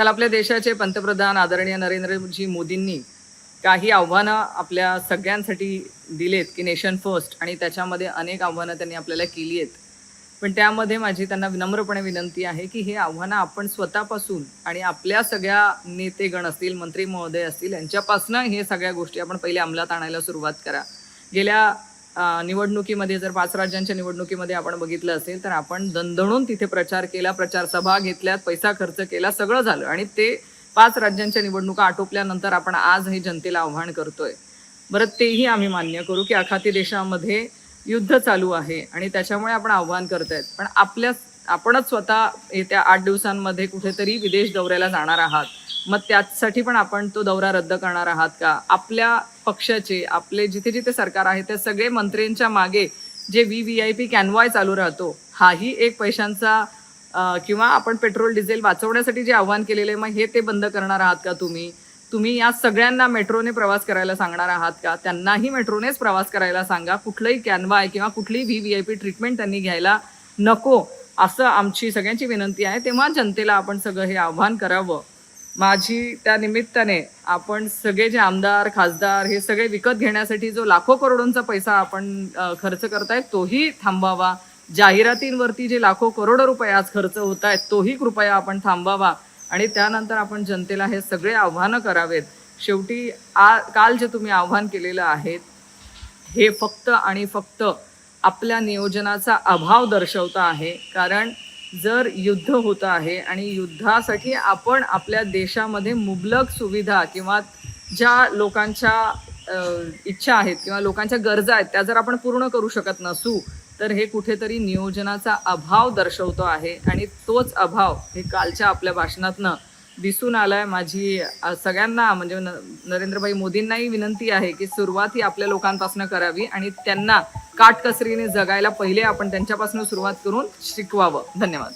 काल आपल्या देशाचे पंतप्रधान आदरणीय नरेंद्रजी मोदींनी काही आव्हानं आपल्या सगळ्यांसाठी दिलेत की नेशन फर्स्ट, आणि त्याच्यामध्ये अनेक आव्हानं त्यांनी आपल्याला केली आहेत. पण त्यामध्ये माझी त्यांना विनम्रपणे विनंती आहे की हे आव्हानं आपण स्वतःपासून आणि आपल्या सगळ्या नेतेगण असतील, मंत्री महोदय असतील, यांच्यापासून हे सगळ्या गोष्टी आपण पहिले अंमलात आणायला सुरुवात करा. गेल्या निवडणुकीमध्ये जर 5 राज्यांच्या निवडणुकीमध्ये आपण बघितलं असेल तर आपण दणदणून तिथे प्रचार केला, प्रचार सभा घेतल्यात, पैसा खर्च केला, सगळं झालं, आणि ते 5 राज्यांच्या निवडणुका आटोपल्यानंतर आपण आज हे जनतेला आव्हान करतोय. बरं, तेही आम्ही मान्य करू की आखाती देशामध्ये युद्ध चालू आहे आणि त्याच्यामुळे आपण आव्हान करतायत. पण आपणच स्वतः येत्या 8 दिवसांमध्ये कुठेतरी विदेश दौऱ्याला जाणार आहात. मग त्यासाठी पण आपण तो दौरा रद्द करणार आहात का? आपल्या पक्षाचे, आपले जिथे जिथे सरकार आहे त्या सगळे मंत्र्यांच्या मागे जे VVIP कॅनवाय चालू राहतो, हाही एक पैशांचा किंवा आपण पेट्रोल डिझेल वाचवण्यासाठी जे आव्हान केलेलं आहे, मग हे ते बंद करणार आहात का तुम्ही या सगळ्यांना मेट्रोने प्रवास करायला सांगणार आहात का? त्यांनाही मेट्रोनेच प्रवास करायला सांगा. कुठलंही कॅनवाय किंवा कुठलीही VVIP ट्रीटमेंट त्यांनी घ्यायला नको, असं आमची सगळ्यांची विनंती आहे. तेव्हा जनतेला आपण सगळं हे आव्हान करावं. माझी त्या निमित्ताने आपण सगळे जे आमदार, खासदार हे सगळे विकत घेण्यासाठी जो लाखो करोडोंचा पैसा आपण खर्च करतायत, तोही थांबवावा. जाहिरातींवरती जे लाखो करोडो रुपये आज खर्च होत आहेत, तोही कृपया आपण थांबवावा. आणि त्यानंतर आपण जनतेला हे सगळे आव्हानं करावेत. शेवटी काल जे तुम्ही आव्हान केलेलं आहे, हे फक्त आणि फक्त आपल्या नियोजनाचा अभाव दर्शवतं आहे. कारण जर युद्ध होतं आहे आणि युद्धासाठी आपण आपल्या देशामध्ये मुबलक सुविधा किंवा ज्या लोकांच्या इच्छा आहेत किंवा लोकांच्या गरजा आहेत त्या जर आपण पूर्ण करू शकत नसू, तर हे कुठेतरी नियोजनाचा अभाव दर्शवतो आहे. आणि तोच अभाव हे कालच्या आपल्या भाषणातनं दिसून आलाय. माझी सगळ्यांना म्हणजे नरेंद्रभाई मोदींनाही विनंती आहे की सुरुवात ही आपल्या लोकांपासून करावी आणि त्यांना काटकसरीने जगायला पहिले आपण त्यांच्यापासून सुरुवात करून शिकवावं. धन्यवाद.